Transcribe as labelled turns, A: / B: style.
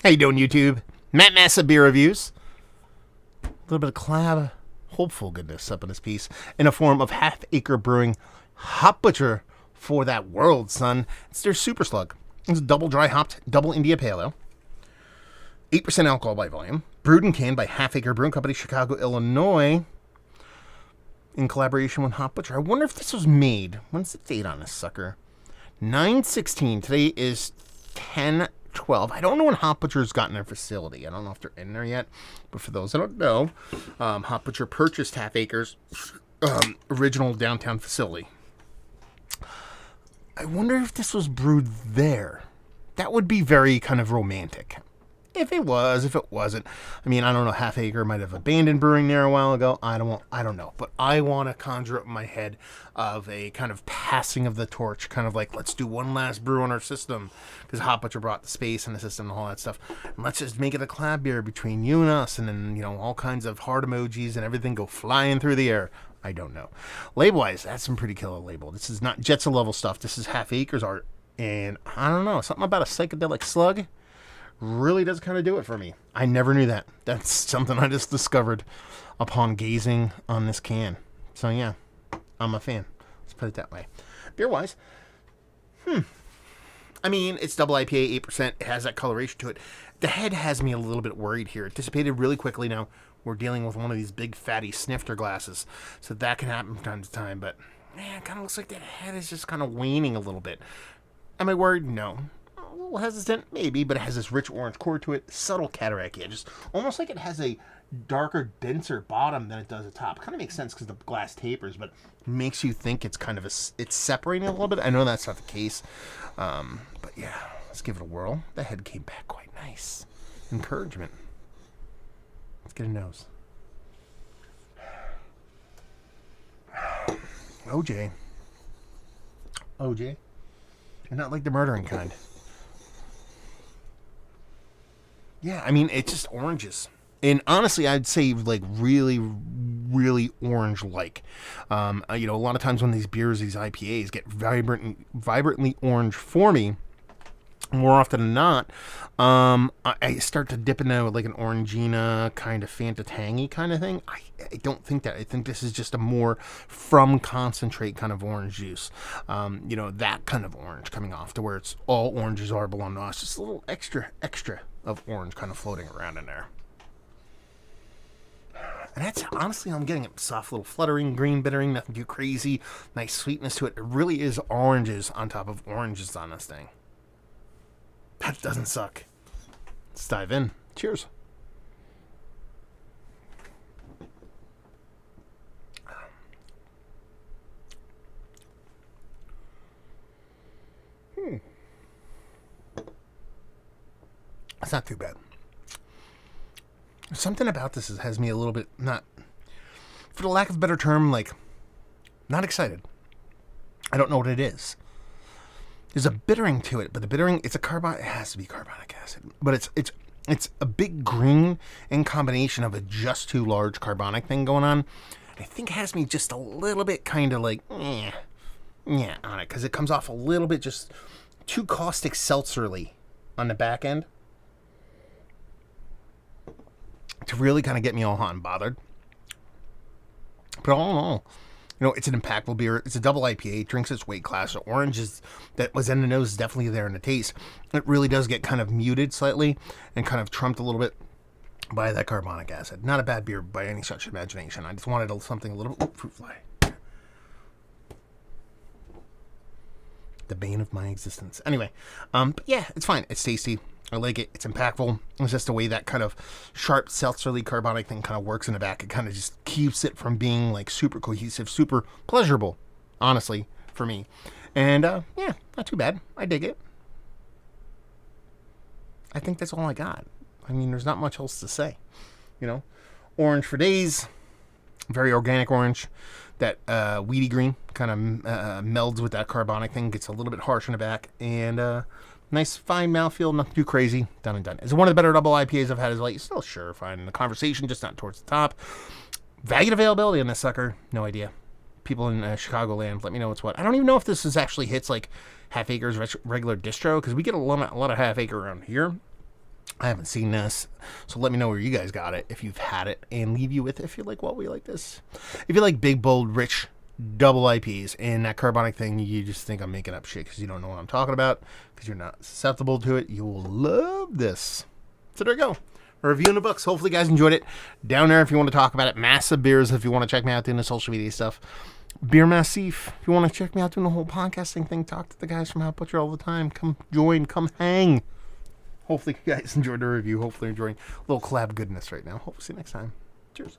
A: How you doing, YouTube? Matt Massa Beer Reviews. A little bit of collab, hopeful goodness up in this piece in a form of Half Acre Brewing Hop Butcher for that world, son. It's their Super Slug. It's a double dry hopped, double India Pale Ale. 8% alcohol by volume. Brewed and canned by Half Acre Brewing Company, Chicago, Illinois. In collaboration with Hop Butcher. I wonder if this was made. When's the date on this sucker? 9/16. Today is 10/12. I don't know when Hop Butcher's gotten their facility. I don't know if they're in there yet. But for those that don't know, Hop Butcher purchased Half Acre's original downtown facility. I wonder if this was brewed there. That would be very kind of romantic. If it was, if it wasn't. I mean, I don't know. Half Acre might have abandoned brewing there a while ago. I don't know. But I want to conjure up in my head of a kind of passing of the torch, kind of like, let's do one last brew on our system, because Hop Butcher brought the space and the system and all that stuff. And let's just make it a collab beer between you and us, and then, you know, all kinds of heart emojis and everything go flying through the air. I don't know. Label-wise, that's some pretty killer label. This is not Jetson level stuff. This is Half Acre's art. And I don't know. Something about a psychedelic slug really does kind of do it for me. I never knew that. That's something I just discovered upon gazing on this can. So yeah, I'm a fan. Let's put it that way. Beer-wise, I mean, it's double IPA, 8%. It has that coloration to it. The head has me a little bit worried here. It dissipated really quickly now. We're dealing with one of these big fatty snifter glasses. So that can happen from time to time. But, man, it kind of looks like that head is just kind of waning a little bit. Am I worried? No. A little hesitant, maybe, but it has this rich orange core to it, subtle cataract edges, almost like it has a darker, denser bottom than it does at top. Kind of makes sense because the glass tapers, but makes you think it's kind of it's separating a little bit. I know that's not the case, but yeah, let's give it a whirl. The head came back quite nice. Encouragement. Let's get a nose. OJ, and not like the murdering kind. Yeah, I mean, it's just oranges. And honestly, I'd say, like, really, really orange-like. You know, a lot of times when these beers, these IPAs, get vibrantly orange for me, more often than not, I start to dip into, like, an Orangina kind of Fanta Tangy kind of thing. I don't think that. I think this is just a more from concentrate kind of orange juice. You know, that kind of orange coming off to where it's all oranges are belong to us. Just a little extra of orange kind of floating around in there. And that's, honestly, I'm getting a soft little fluttering, green bittering, nothing too crazy. Nice sweetness to it. It really is oranges on top of oranges on this thing. That doesn't suck. Let's dive in. Cheers. It's not too bad. Something about this has me a little bit, not, for the lack of a better term, like, not excited. I don't know what it is. There's a bittering to it, but the bittering, it's a it has to be carbonic acid. But it's a big green in combination of a just too large carbonic thing going on. I think it has me just a little bit kind of like, on it, because it comes off a little bit just too caustic seltzerly on the back end to really kind of get me all hot and bothered. But all in all, you know, it's an impactful beer. It's a double IPA. It drinks its weight class. The oranges that was in the nose is definitely there in the taste. It really does get kind of muted slightly and kind of trumped a little bit by that carbonic acid. Not a bad beer by any stretch of imagination. I just wanted something a little bit... fruit fly. The bane of my existence. Anyway, but yeah, it's fine. It's tasty. I like it. It's impactful. It's just the way that kind of sharp, seltzerly carbonic thing kind of works in the back. It kind of just keeps it from being like super cohesive, super pleasurable, honestly, for me. And yeah, not too bad. I dig it. I think that's all I got. I mean, there's not much else to say. You know, orange for days. Very organic orange. That weedy green kind of melds with that carbonic thing. Gets a little bit harsh in the back. And nice, fine mouthfeel, nothing too crazy. Done and done. It's one of the better double IPAs I've had as late. Still sure, fine in the conversation, just not towards the top. Value and availability on this sucker, no idea. People in Chicagoland, let me know what's what. I don't even know if this actually hits like Half Acre's regular distro, because we get a lot of Half Acre around here. I haven't seen this, so let me know where you guys got it if you've had it, and leave you with if you like what we like this. If you like big, bold, rich double IPs and that carbonic thing, you just think I'm making up shit because you don't know what I'm talking about, because you're not susceptible to it, you will love this. So there you go. Reviewing the books. Hopefully you guys enjoyed it. Down there if you want to talk about it. Massive Beers if you want to check me out doing the social media stuff. Beer Massif if you want to check me out doing the whole podcasting thing. Talk to the guys from How Butcher all the time. Come join. Come hang. Hopefully you guys enjoyed the review. Hopefully you're enjoying a little collab goodness right now. Hope to see you next time. Cheers.